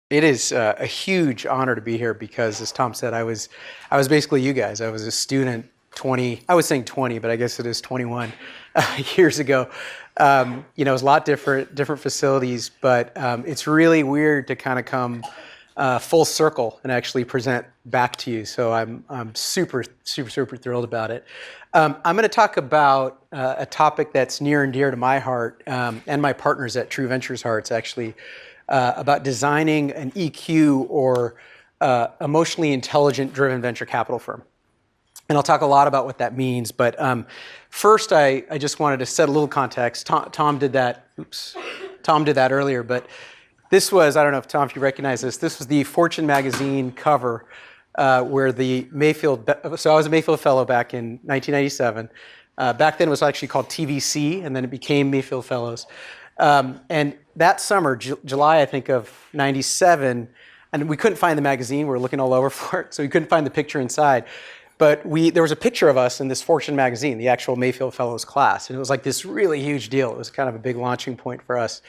It is a huge honor to be here because, as Tom said, I was basically you guys. I was a student 20. I was saying 20, but I guess it is 21 years ago. It was a lot different facilities, but it's really weird to kind of come full circle and actually present back to you. So I'm super thrilled about it. I'm going to talk about a topic that's near and dear to my heart and my partners at True Ventures hearts, actually. About designing an EQ or emotionally intelligent driven venture capital firm. And I'll talk a lot about what that means. But first, I just wanted to set a little context. Tom did that. Oops. Tom did that earlier. But this was, I don't know if Tom, if you recognize this, this was the Fortune magazine cover where the Mayfield, so I was a Mayfield fellow back in 1997. Back then it was actually called TVC, and then it became Mayfield Fellows. And that summer, July, I think, of 97, and we couldn't find the magazine. We were looking all over for it, so we couldn't find the picture inside. But there was a picture of us in this Fortune magazine, the actual Mayfield Fellows class, and it was like this really huge deal. It was kind of a big launching point for us.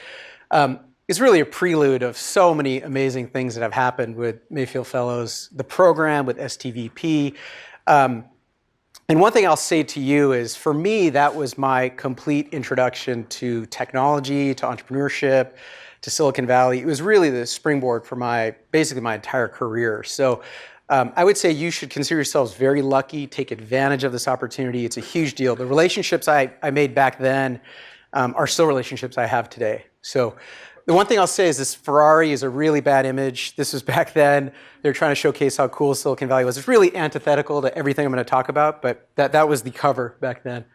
It's really a prelude of so many amazing things that have happened with Mayfield Fellows, the program with STVP. And one thing I'll say to you is, for me, that was my complete introduction to technology, to entrepreneurship, to Silicon Valley. It was really the springboard for basically my entire career. So I would say you should consider yourselves very lucky, take advantage of this opportunity. It's a huge deal. The relationships I made back then are still relationships I have today. So the one thing I'll say is this Ferrari is a really bad image. This was back then. They're trying to showcase how cool Silicon Valley was. It's really antithetical to everything I'm going to talk about, but that was the cover back then.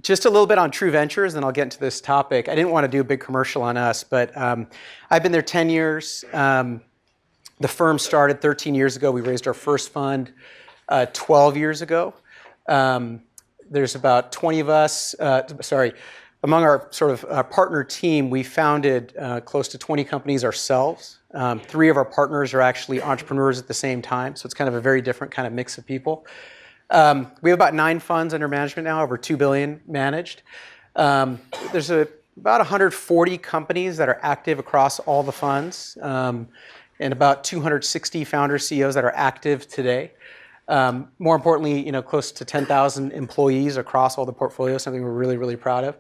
Just a little bit on True Ventures, and I'll get into this topic. I didn't want to do a big commercial on us, but I've been there 10 years. The firm started 13 years ago. We raised our first fund 12 years ago. There's about 20 of us. Among our sort of partner team, we founded close to 20 companies ourselves. 3 of our partners are actually entrepreneurs at the same time, so it's kind of a very different kind of mix of people. We have about 9 funds under management now, over $2 billion managed. There's about 140 companies that are active across all the funds, and about 260 founders, CEOs that are active today. More importantly, close to 10,000 employees across all the portfolios, something we're really proud of.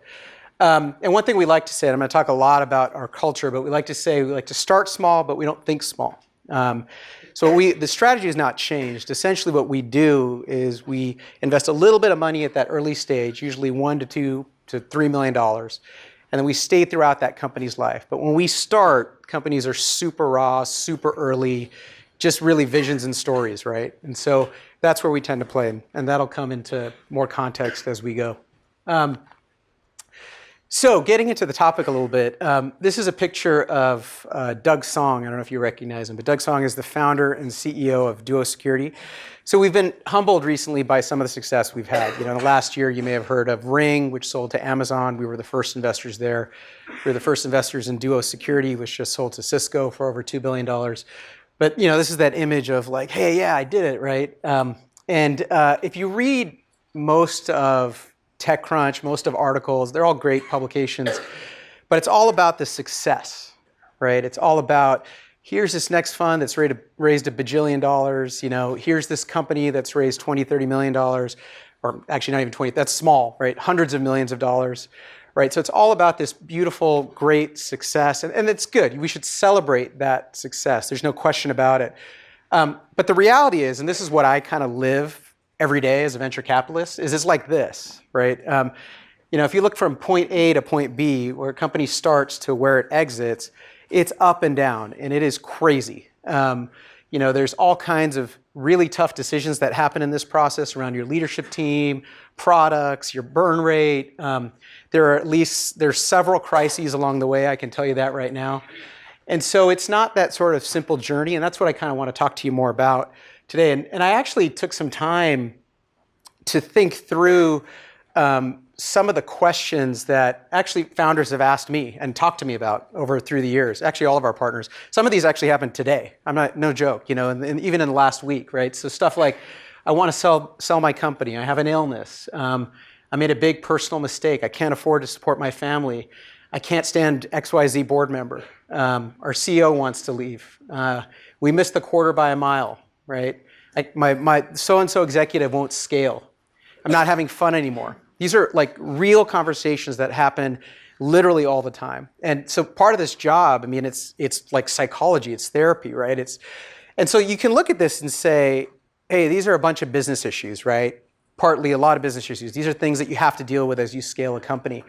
And one thing we like to say, and I'm going to talk a lot about our culture, but we like to say we like to start small, but we don't think small. So the strategy has not changed. Essentially what we do is we invest a little bit of money at that early stage, usually $1 to $2 to $3 million, and then we stay throughout that company's life. But when we start, companies are super raw, super early, just really visions and stories, right? And so that's where we tend to play, and that'll come into more context as we go. So getting into the topic a little bit, this is a picture of Doug Song. I don't know if you recognize him, but Doug Song is the founder and CEO of Duo Security. So we've been humbled recently by some of the success we've had. In the last year, you may have heard of Ring, which sold to Amazon. We were the first investors there. We were the first investors in Duo Security, which just sold to Cisco for over $2 billion. But this is that image of like, hey, yeah, I did it, right? And if you read most of TechCrunch, most of articles, they're all great publications, but it's all about the success, right? It's all about, here's this next fund that's raised $1 bajillion. Here's this company that's raised $20-30 million, or actually not even 20. That's small, right? Hundreds of millions of dollars, right? So it's all about this beautiful, great success, and it's good. We should celebrate that success. There's no question about it. But the reality is, and this is what I kind of live every day as a venture capitalist, is it's like this, right? If you look from point A to point B, where a company starts to where it exits, it's up and down, and it is crazy. There's all kinds of really tough decisions that happen in this process around your leadership team, products, your burn rate. There's several crises along the way, I can tell you that right now. And so it's not that sort of simple journey, and that's what I kind of want to talk to you more about today. And I actually took some time to think through some of the questions that actually founders have asked me and talked to me about through the years. Actually, all of our partners. Some of these actually happened today. No joke, and even in the last week, right? So stuff like, I want to sell my company. I have an illness. I made a big personal mistake. I can't afford to support my family. I can't stand XYZ board member. Our CEO wants to leave. We missed the quarter by a mile, right? My so-and-so executive won't scale. I'm not having fun anymore. These are like real conversations that happen literally all the time. And so part of this job, I mean, it's like psychology, it's therapy, right? And so you can look at this and say, hey, these are a bunch of business issues, right? Partly a lot of business issues. These are things that you have to deal with as you scale a company.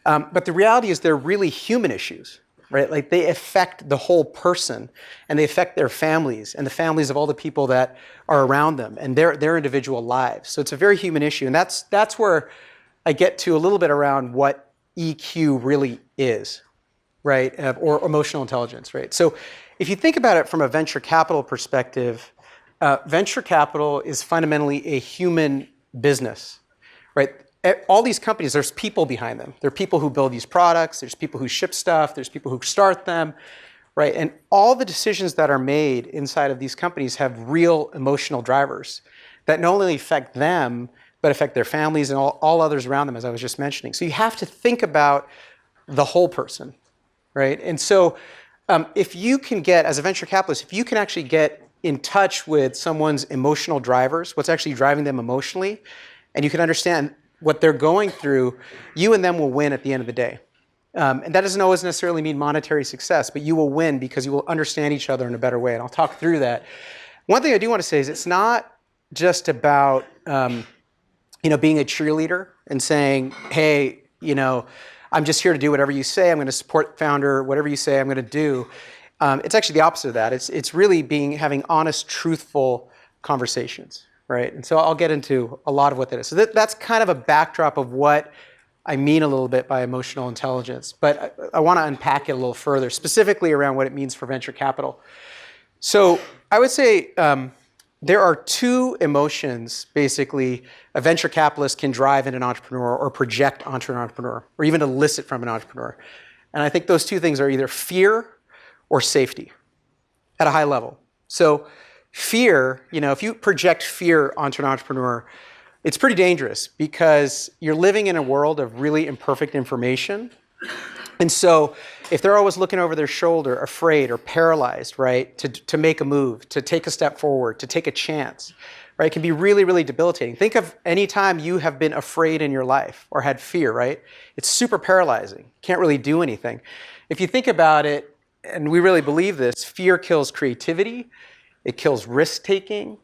But the reality is they're really human issues, right? Like they affect the whole person, and they affect their families and the families of all the people that are around them and their individual lives. So it's a very human issue. And that's where I get to a little bit around what EQ really is, right? Or emotional intelligence, right? So if you think about it from a venture capital perspective, venture capital is fundamentally a human business, right? All these companies, there's people behind them. There are people who build these products. There's people who ship stuff. There's people who start them, right? And all the decisions that are made inside of these companies have real emotional drivers that not only affect them, but affect their families and all others around them, as I was just mentioning. So you have to think about the whole person, right? And so if you can get, as a venture capitalist, if you can actually get in touch with someone's emotional drivers, what's actually driving them emotionally, and you can understand what they're going through, you and them will win at the end of the day. And that doesn't always necessarily mean monetary success, but you will win because you will understand each other in a better way. And I'll talk through that. One thing I do want to say is it's not just about being a cheerleader and saying, hey, I'm just here to do whatever you say. I'm going to support founder. Whatever you say, I'm going to do. It's actually the opposite of that. It's really having honest, truthful conversations, right? And so I'll get into a lot of what that is. So that's kind of a backdrop of what I mean a little bit by emotional intelligence. But I want to unpack it a little further, specifically around what it means for venture capital. So I would say there are two emotions, basically, a venture capitalist can drive in an entrepreneur or project onto an entrepreneur, or even elicit from an entrepreneur. And I think those two things are either fear or safety at a high level. So fear, if you project fear onto an entrepreneur, it's pretty dangerous because you're living in a world of really imperfect information. And so if they're always looking over their shoulder, afraid or paralyzed, right, to make a move, to take a step forward, to take a chance, right, it can be really, really debilitating. Think of any time you have been afraid in your life or had fear, right? It's super paralyzing. Can't really do anything. If you think about it, and we really believe this, fear kills creativity, it kills risk-taking,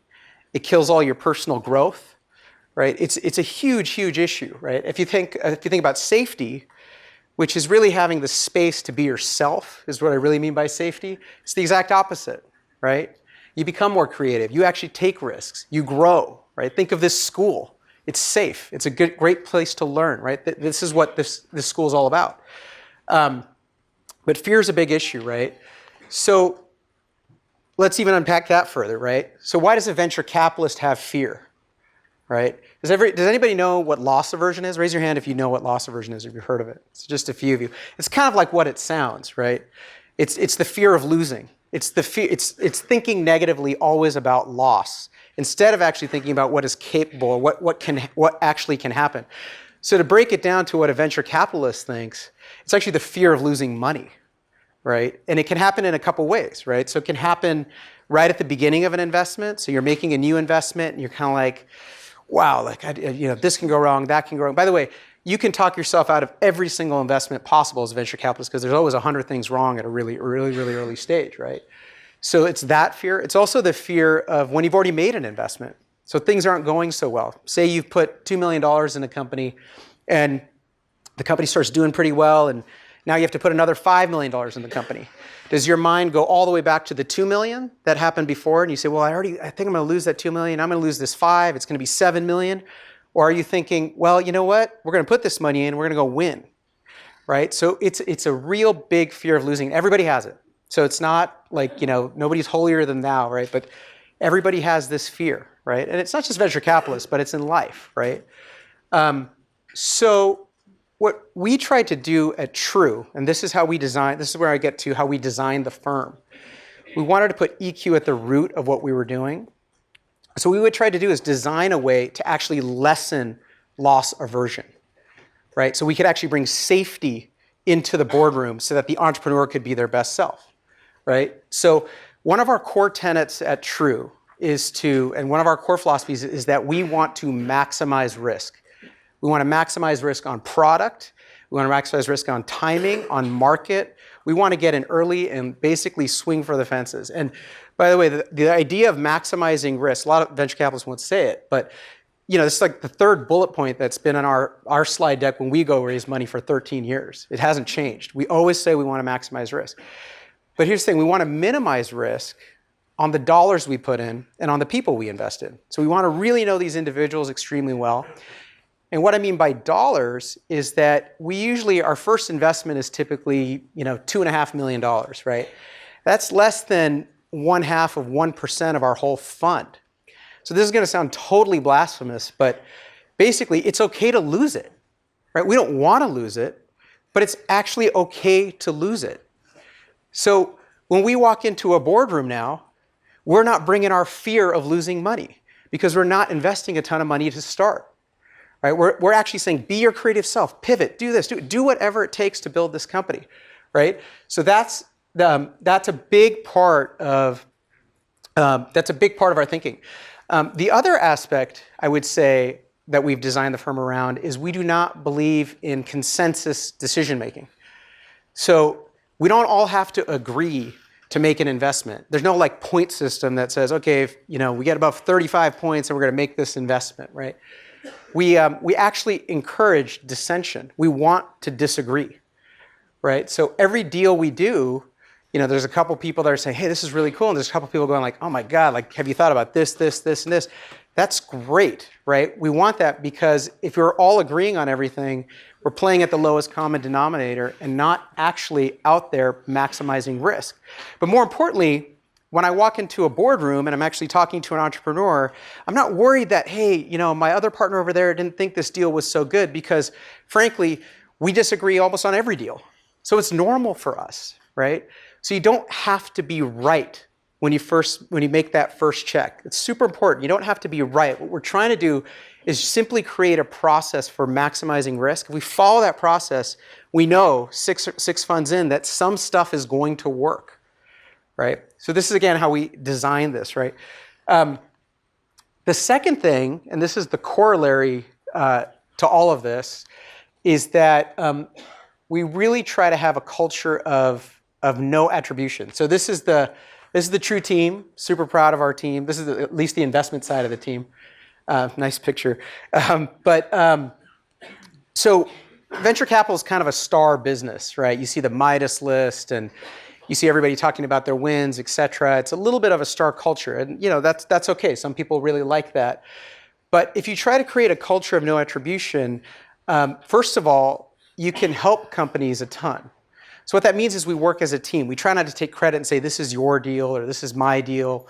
it kills all your personal growth, right? It's a huge, huge issue, right? If you think about safety, which is really having the space to be yourself, is what I really mean by safety. It's the exact opposite, right? You become more creative. You actually take risks. You grow, right? Think of this school. It's safe. It's a great place to learn, right? This is what this school is all about. But fear is a big issue, right? So let's even unpack that further, right? So why does a venture capitalist have fear, right? Does anybody know what loss aversion is? Raise your hand if you know what loss aversion is, if you've heard of it. It's just a few of you. It's kind of like what it sounds, right? It's the fear of losing. It's thinking negatively always about loss instead of actually thinking about what is capable, what actually can happen. So to break it down to what a venture capitalist thinks, it's actually the fear of losing money, right? And it can happen in a couple ways, right? So it can happen right at the beginning of an investment. So you're making a new investment and you're kind of like, wow, this can go wrong, that can go wrong. By the way, you can talk yourself out of every single investment possible as a venture capitalist because there's always 100 things wrong at a really, really, really early stage, right? So it's that fear. It's also the fear of when you've already made an investment. So things aren't going so well. Say you've put $2 million in a company and the company starts doing pretty well and now you have to put another $5 million in the company. Does your mind go all the way back to the 2 million that happened before and you say, well, I think I'm going to lose that 2 million. I'm going to lose this 5. It's going to be 7 million. Or are you thinking, well, you know what? We're going to put this money in. We're going to go win, right? So it's a real big fear of losing. Everybody has it. So it's not like, nobody's holier than thou, right? But everybody has this fear, right? And it's not just venture capitalists, but it's in life, right? So what we tried to do at True, and this is where I get to how we designed the firm. We wanted to put EQ at the root of what we were doing. So what we would try to do is design a way to actually lessen loss aversion, right? So we could actually bring safety into the boardroom so that the entrepreneur could be their best self, right? So one of our core tenets at True and one of our core philosophies is that we want to maximize risk. We want to maximize risk on product. We want to maximize risk on timing, on market. We want to get in early and basically swing for the fences. And by the way, the idea of maximizing risk, a lot of venture capitalists won't say it, but this is like the third bullet point that's been on our slide deck when we go raise money for 13 years. It hasn't changed. We always say we want to maximize risk. But here's the thing, we want to minimize risk on the dollars we put in and on the people we invest in. So we want to really know these individuals extremely well. And what I mean by dollars is that our first investment is typically, $2.5 million, right? That's less than 0.5% of our whole fund. So this is going to sound totally blasphemous, but basically it's okay to lose it, right? We don't want to lose it, but it's actually okay to lose it. So when we walk into a boardroom now, we're not bringing our fear of losing money because we're not investing a ton of money to start. Right? We're actually saying, be your creative self, pivot, do this, do whatever it takes to build this company, right? So that's a big part of our thinking. The other aspect I would say that we've designed the firm around is we do not believe in consensus decision making. So we don't all have to agree to make an investment. There's no point system that says, okay, if, we get above 35 points and we're going to make this investment, right? We actually encourage dissension. We want to disagree, right? So every deal we do, there's a couple people that are saying, hey, this is really cool. And there's a couple people going like, oh my God, have you thought about this, and this? That's great, right? We want that because if we're all agreeing on everything, we're playing at the lowest common denominator and not actually out there maximizing risk. But more importantly, when I walk into a boardroom and I'm actually talking to an entrepreneur, I'm not worried that, hey, my other partner over there didn't think this deal was so good because, frankly, we disagree almost on every deal. So it's normal for us, right? So you don't have to be right when you make that first check. It's super important. You don't have to be right. What we're trying to do is simply create a process for maximizing risk. If we follow that process, we know six funds in that some stuff is going to work, right? So this is, again, how we design this, right? The second thing, and this is the corollary to all of this, is that we really try to have a culture of no attribution. So this is the True team. Super proud of our team. This is at least the investment side of the team. Nice picture. So venture capital is kind of a star business, right? You see the Midas list and you see everybody talking about their wins, et cetera. It's a little bit of a star culture. And that's okay. Some people really like that. But if you try to create a culture of no attribution, first of all, you can help companies a ton. So what that means is we work as a team. We try not to take credit and say, this is your deal or this is my deal.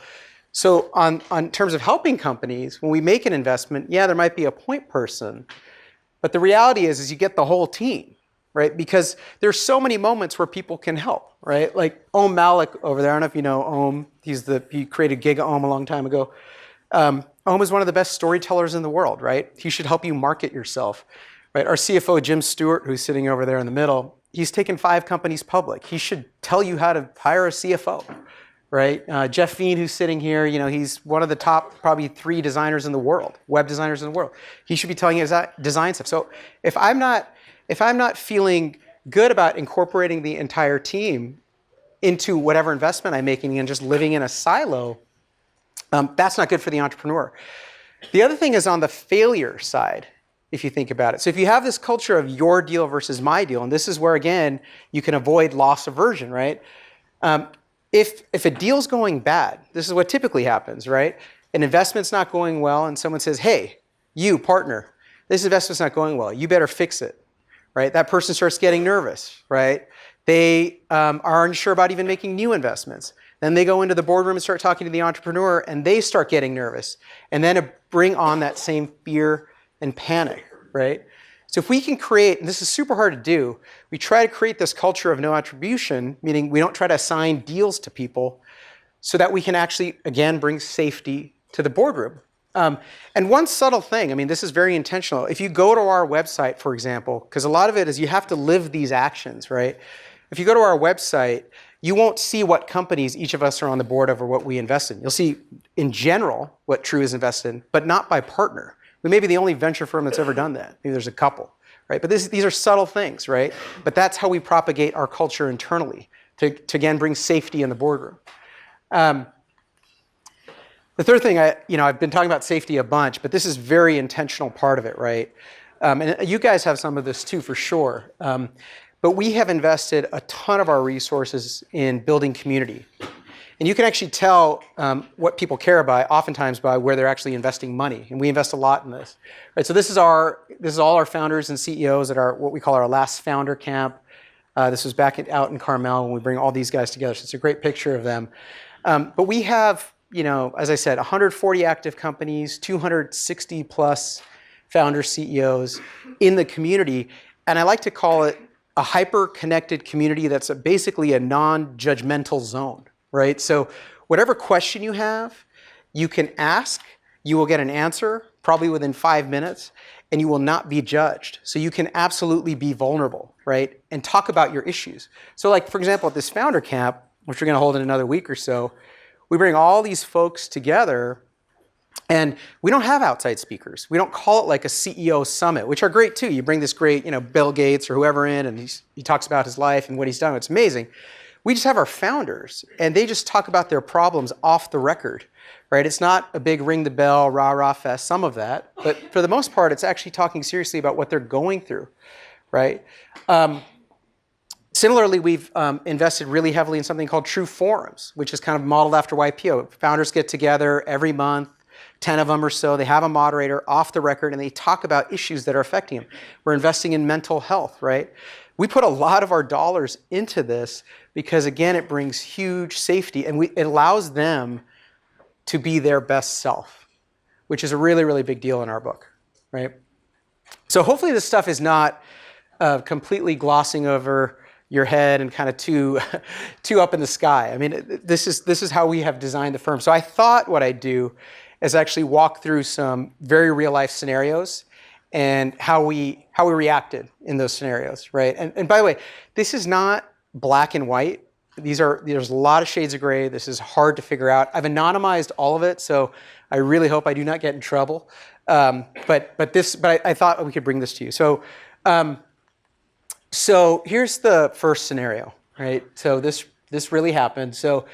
So on terms of helping companies, when we make an investment, yeah, there might be a point person. But the reality is you get the whole team, right? Because there's so many moments where people can help, right? Like Om Malik over there, I don't know if you know Om. He created Giga Om a long time ago. Om is one of the best storytellers in the world, right? He should help you market yourself, right? Our CFO, Jim Stewart, who's sitting over there in the middle, he's taken 5 companies public. He should tell you how to hire a CFO, right? Jeff Veen, who's sitting here, he's one of the top probably 3 designers in the world, web designers in the world. He should be telling you how to design stuff. So if I'm not feeling good about incorporating the entire team into whatever investment I'm making and just living in a silo, that's not good for the entrepreneur. The other thing is on the failure side, if you think about it. So if you have this culture of your deal versus my deal, and this is where, again, you can avoid loss aversion, right? If a deal's going bad, this is what typically happens, right? An investment's not going well, and someone says, hey, you, partner, this investment's not going well. You better fix it, right? That person starts getting nervous, right? They are unsure about even making new investments. Then they go into the boardroom and start talking to the entrepreneur, and they start getting nervous. And then bring on that same fear and panic, right? So if we can create, and this is super hard to do, we try to create this culture of no attribution, meaning we don't try to assign deals to people so that we can actually, again, bring safety to the boardroom. And one subtle thing, I mean, this is very intentional. If you go to our website, for example, because a lot of it is you have to live these actions, right? If you go to our website, you won't see what companies each of us are on the board of or what we invest in. You'll see, in general, what True is invested in, but not by partner. We may be the only venture firm that's ever done that. Maybe there's a couple, right? But these are subtle things, right? But that's how we propagate our culture internally to again, bring safety in the boardroom. The third thing, I've been talking about safety a bunch, but this is very intentional part of it, right? And you guys have some of this too, for sure. But we have invested a ton of our resources in building community. And you can actually tell what people care about, oftentimes by where they're actually investing money. And we invest a lot in this. Right, so this is all our founders and CEOs at our what we call our last founder camp. This was back out in Carmel when we bring all these guys together. So it's a great picture of them. But we have, as I said, 140 active companies, 260 plus founder CEOs in the community. And I like to call it a hyper-connected community that's basically a non-judgmental zone, right? So whatever question you have, you can ask, you will get an answer, probably within 5 minutes, and you will not be judged. So you can absolutely be vulnerable, right? And talk about your issues. So like, for example, at this founder camp, which we're gonna hold in another week or so, we bring all these folks together, and we don't have outside speakers. We don't call it like a CEO summit, which are great too. You bring this great, Bill Gates or whoever in, and he talks about his life and what he's done. It's amazing. We just have our founders, and they just talk about their problems off the record, right? It's not a big ring the bell, rah-rah fest, some of that, but for the most part, it's actually talking seriously about what they're going through, right? Similarly, we've invested really heavily in something called True Forums, which is kind of modeled after YPO. Founders get together every month, 10 of them or so. They have a moderator off the record, and they talk about issues that are affecting them. We're investing in mental health, right? We put a lot of our dollars into this because, again, it brings huge safety, and it allows them to be their best self, which is a really, really big deal in our book, right? So hopefully this stuff is not completely glossing over your head and kind of too up in the sky. I mean, this is how we have designed the firm. So I thought what I'd do is actually walk through some very real life scenarios and how we reacted in those scenarios, right? And by the way, this is not black and white. There's a lot of shades of gray. This is hard to figure out. I've anonymized all of it, so I really hope I do not get in trouble. But I thought we could bring this to you. So here's the first scenario, right? So this really happened. So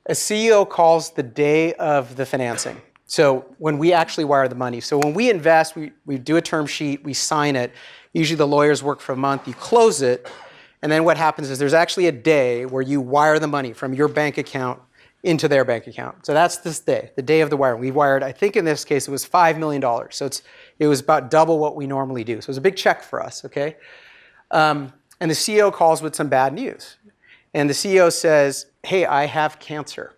a CEO calls the day of the financing. So when we actually wire the money. So when we invest, we do a term sheet, we sign it. Usually the lawyers work for a month, you close it, and then what happens is there's actually a day where you wire the money from your bank account into their bank account. So that's this day, the day of the wire. We wired, I think in this case, it was $5 million. So it was about double what we normally do. So it was a big check for us, okay? And the CEO calls with some bad news. And the CEO says, hey, I have cancer,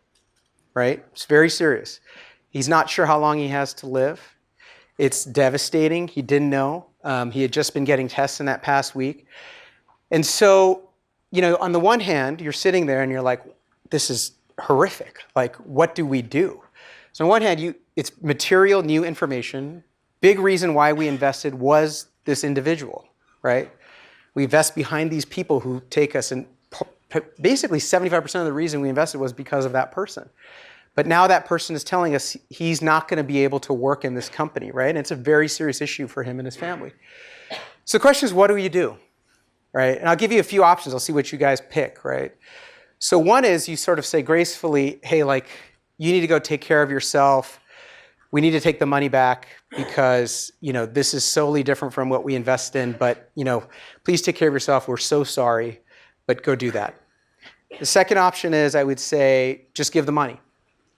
right? It's very serious. He's not sure how long he has to live. It's devastating. He didn't know. He had just been getting tests in that past week. And so, on the one hand, you're sitting there and you're like, this is horrific. Like, what do we do? So on one hand, it's material, new information. Big reason why we invested was this individual, right? We invest behind these people who take us, and basically 75% of the reason we invested was because of that person. But now that person is telling us he's not going to be able to work in this company, right? And it's a very serious issue for him and his family. So the question is, what do you do, right? And I'll give you a few options. I'll see what you guys pick, right? So one is you sort of say gracefully, hey, like, you need to go take care of yourself. We need to take the money back because, this is solely different from what we invest in. But, please take care of yourself. We're so sorry, but go do that. The second option is I would say, just give the money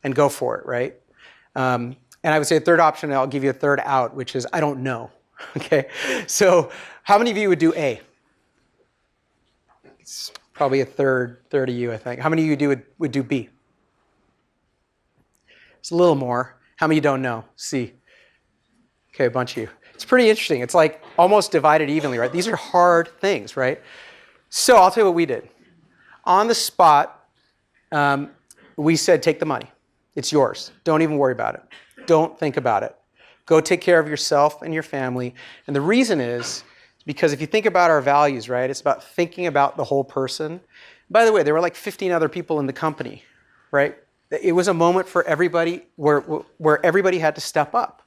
and go for it, right? And I would say a third option, I'll give you a third out, which is I don't know, okay? So how many of you would do A? It's probably a third of you, I think. How many of you would do B? It's a little more. How many of you don't know? C. Okay, a bunch of you. It's pretty interesting. It's like almost divided evenly, right? These are hard things, right? So I'll tell you what we did. On the spot, we said, take the money. It's yours. Don't even worry about it. don't think about it. Go take care of yourself and your family. And the reason is because if you think about our values, right, it's about thinking about the whole person. By the way, there were like 15 other people in the company, right? It was a moment for everybody where everybody had to step up,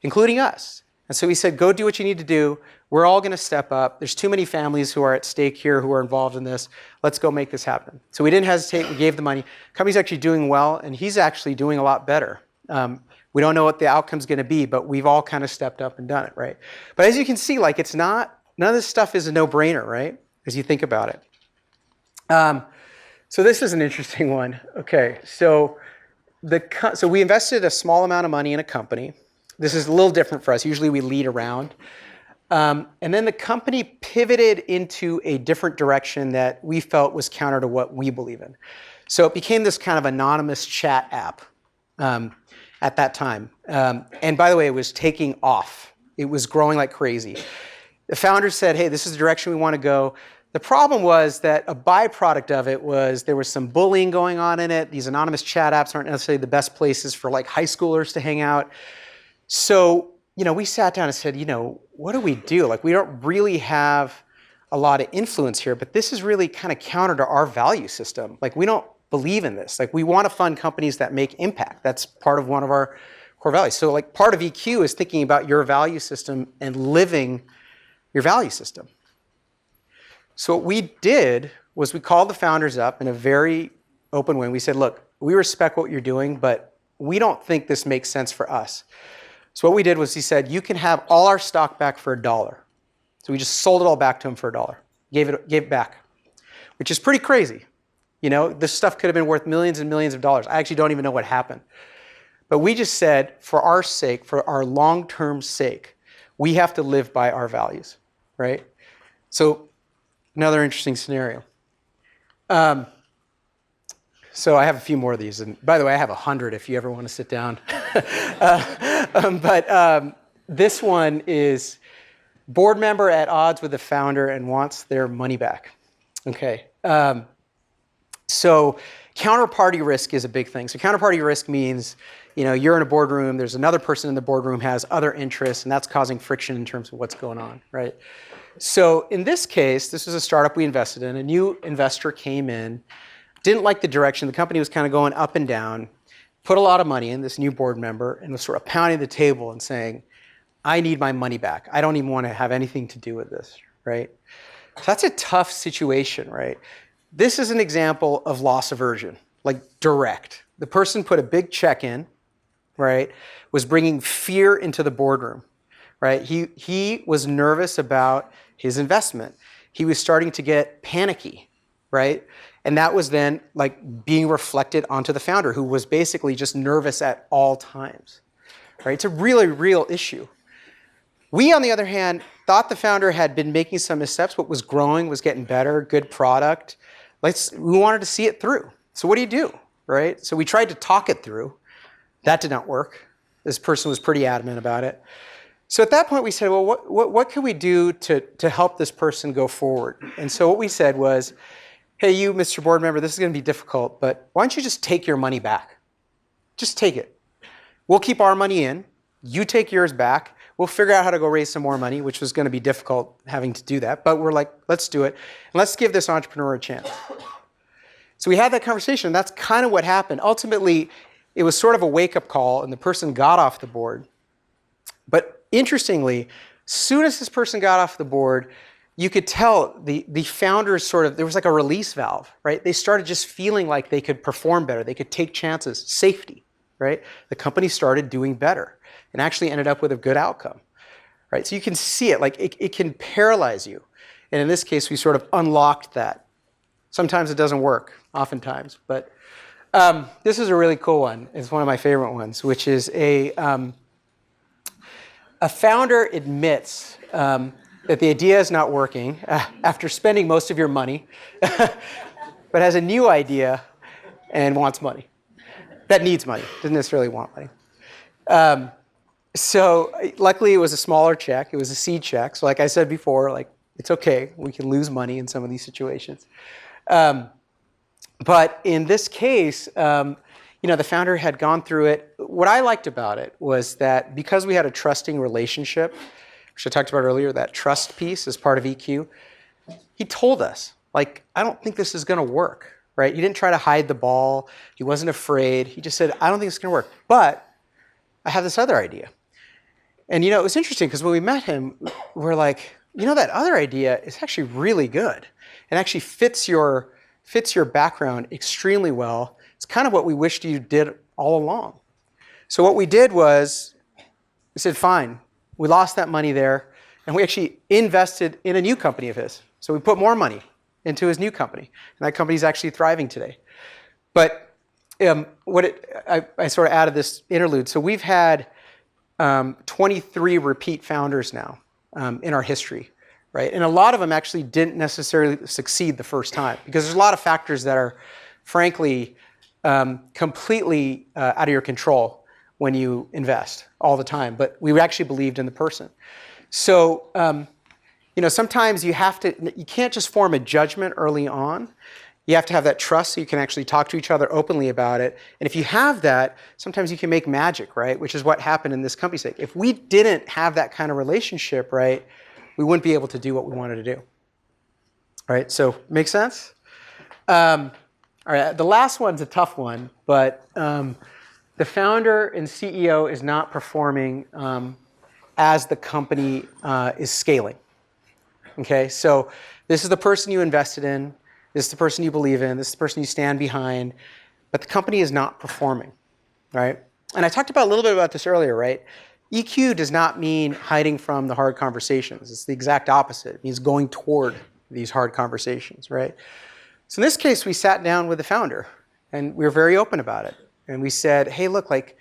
including us. And so we said, go do what you need to do. We're all going to step up. There's too many families who are at stake here who are involved in this. Let's go make this happen. So we didn't hesitate. We gave the money. The company's actually doing well, and he's actually doing a lot better. We don't know what the outcome's going to be, but we've all kind of stepped up and done it, right? But as you can see, like it's not, none of this stuff is a no-brainer, right? As you think about it. So this is an interesting one. Okay, so we invested a small amount of money in a company. This is a little different for us. Usually we lead around. And then the company pivoted into a different direction that we felt was counter to what we believe in. So it became this kind of anonymous chat app at that time. And by the way, it was taking off. It was growing like crazy. The founders said, hey, this is the direction we want to go. The problem was that a byproduct of it was there was some bullying going on in it. These anonymous chat apps aren't necessarily the best places for like high schoolers to hang out. So, we sat down and said, what do we do? Like, we don't really have a lot of influence here, but this is really kind of counter to our value system. Like, we don't believe in this. Like, we want to fund companies that make impact. That's part of one of our core values. So, like, part of EQ is thinking about your value system and living your value system. So what we did was we called the founders up in a very open way. We said, look, we respect what you're doing, but we don't think this makes sense for us. So what we did was he said, you can have all our stock back for $1. So we just sold it all back to him for $1. Gave it back, which is pretty crazy. This stuff could have been worth millions and millions of dollars. I actually don't even know what happened. But we just said, for our sake, for our long-term sake, we have to live by our values, right? So another interesting scenario. So I have a few more of these. And by the way, I have 100 if you ever want to sit down. But this one is board member at odds with the founder and wants their money back. Okay. So counterparty risk is a big thing. So counterparty risk means, you're in a boardroom, there's another person in the boardroom has other interests, and that's causing friction in terms of what's going on, right? So in this case, this was a startup we invested in. A new investor came in, didn't like the direction. The company was kind of going up and down, put a lot of money in, this new board member, and was sort of pounding the table and saying, I need my money back. I don't even want to have anything to do with this, right? So that's a tough situation, right? This is an example of loss aversion, like direct. The person put a big check in, right? Was bringing fear into the boardroom, right? He was nervous about his investment. He was starting to get panicky, right? And that was then like being reflected onto the founder, who was basically just nervous at all times, right? It's a really real issue. We, on the other hand, thought the founder had been making some missteps, but was growing, was getting better, good product. We wanted to see it through. So what do, right? So we tried to talk it through. That did not work. This person was pretty adamant about it. So at that point, we said, well, what can we do to help this person go forward? And so what we said was, hey, you, Mr. Board Member, this is going to be difficult, but why don't you just take your money back? Just take it. We'll keep our money in. You take yours back. We'll figure out how to go raise some more money, which was going to be difficult having to do that. But we're like, let's do it. And let's give this entrepreneur a chance. So we had that conversation. And that's kind of what happened. Ultimately, it was sort of a wake-up call, and the person got off the board. But interestingly, as soon as this person got off the board, you could tell the founders there was like a release valve, right? They started just feeling like they could perform better. They could take chances, safety, right? The company started doing better and actually ended up with a good outcome, right? So you can see it, like it can paralyze you. And in this case, we sort of unlocked that. Sometimes it doesn't work, oftentimes. But this is a really cool one. It's one of my favorite ones, which is a founder admits that the idea is not working after spending most of your money, but has a new idea and wants money. That needs money, doesn't necessarily want money. So luckily it was a smaller check. It was a seed check. So like I said before, like it's okay. We can lose money in some of these situations. But in this case, the founder had gone through it. What I liked about it was that because we had a trusting relationship, which I talked about earlier, that trust piece is part of EQ, he told us, like, I don't think this is going to work, right? He didn't try to hide the ball. He wasn't afraid. He just said, I don't think it's going to work, but I have this other idea. And, it was interesting because when we met him, we're like, that other idea is actually really good. It actually fits your background extremely well. It's kind of what we wished you did all along. So what we did was, we said, fine. We lost that money there, and we actually invested in a new company of his. So we put more money into his new company, and that company is actually thriving today. But I sort of added this interlude. So we've had 23 repeat founders now in our history, right? And a lot of them actually didn't necessarily succeed the first time because there's a lot of factors that are, frankly, completely out of your control when you invest all the time. But we actually believed in the person. So, sometimes you can't just form a judgment early on. You have to have that trust so you can actually talk to each other openly about it. And if you have that, sometimes you can make magic, right? Which is what happened in this company's sake. If we didn't have that kind of relationship, right, we wouldn't be able to do what we wanted to do. All right, so make sense? All right, the last one's a tough one, but the founder and CEO is not performing as the company is scaling. Okay, so this is the person you invested in. This is the person you believe in. This is the person you stand behind. But the company is not performing, right? And I talked a little bit about this earlier, right? EQ does not mean hiding from the hard conversations. It's the exact opposite. It means going toward these hard conversations, right? So in this case, we sat down with the founder, and we were very open about it. And we said, hey, look, like,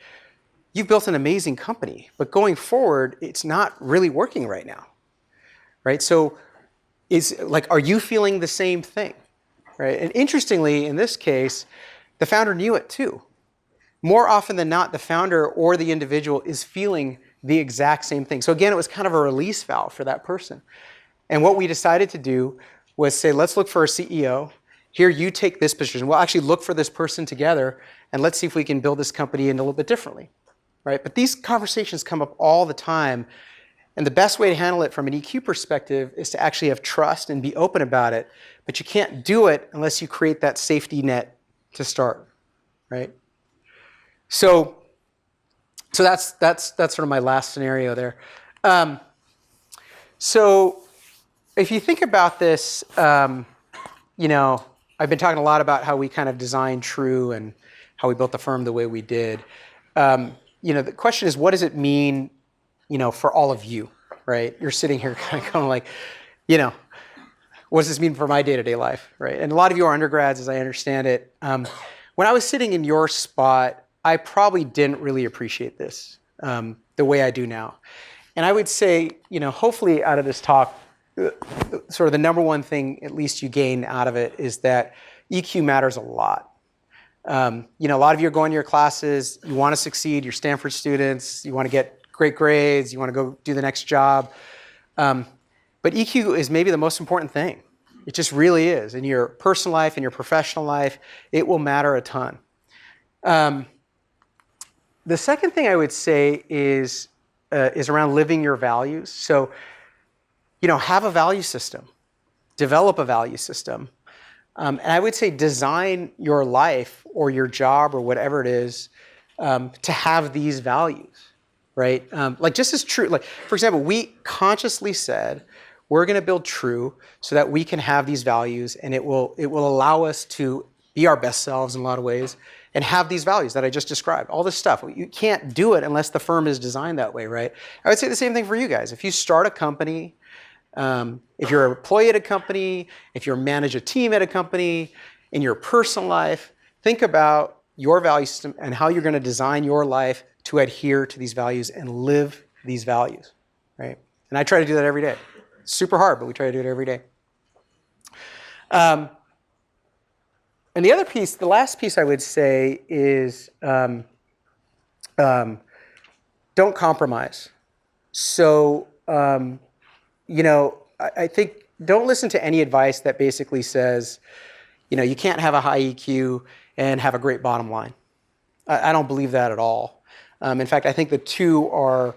you've built an amazing company, but going forward, it's not really working right now, right? So are you feeling the same thing, right? And interestingly, in this case, the founder knew it too. More often than not, the founder or the individual is feeling the exact same thing. So again, it was kind of a release valve for that person. And what we decided to do was say, let's look for a CEO. Here, you take this position. We'll actually look for this person together, and let's see if we can build this company in a little bit differently, right? But these conversations come up all the time. And the best way to handle it from an EQ perspective is to actually have trust and be open about it. But you can't do it unless you create that safety net to start, right? So that's sort of my last scenario there. So if you think about this, I've been talking a lot about how we kind of designed True and how we built the firm the way we did. The question is, what does it mean, for all of you, right? You're sitting here kind of going like, what does this mean for my day-to-day life, right? And a lot of you are undergrads, as I understand it. When I was sitting in your spot, I probably didn't really appreciate this the way I do now. And I would say, hopefully out of this talk, sort of the number one thing, at least you gain out of it, is that EQ matters a lot. A lot of you are going to your classes, you want to succeed, you're Stanford students, you want to get great grades, you want to go do the next job. But EQ is maybe the most important thing. It just really is. In your personal life, in your professional life, it will matter a ton. The second thing I would say is around living your values. So, have a value system, develop a value system. And I would say design your life or your job or whatever it is to have these values, right? Just as True, for example, we consciously said we're going to build True so that we can have these values, and it will allow us to be our best selves in a lot of ways and have these values that I just described, all this stuff. You can't do it unless the firm is designed that way, right? I would say the same thing for you guys. If you start a company, if you're an employee at a company, if you manage a team at a company, in your personal life, think about your value system and how you're going to design your life to adhere to these values and live these values, right? And I try to do that every day. It's super hard, but we try to do it every day. And the other piece, the last piece I would say is don't compromise. So, I think don't listen to any advice that basically says, you can't have a high EQ and have a great bottom line, I don't believe that at all. In fact, I think the two are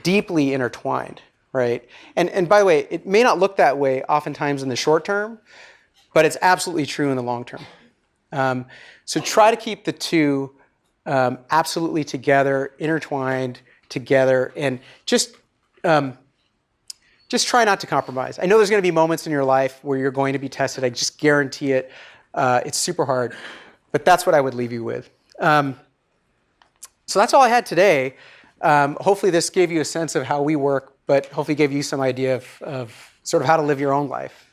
deeply intertwined, right? And by the way, it may not look that way oftentimes in the short term, but it's absolutely true in the long term. So try to keep the two absolutely together, intertwined together, and just try not to compromise. I know there's going to be moments in your life where you're going to be tested. I just guarantee it. It's super hard, but that's what I would leave you with. So that's all I had today. Hopefully this gave you a sense of how we work, but hopefully gave you some idea of sort of how to live your own life.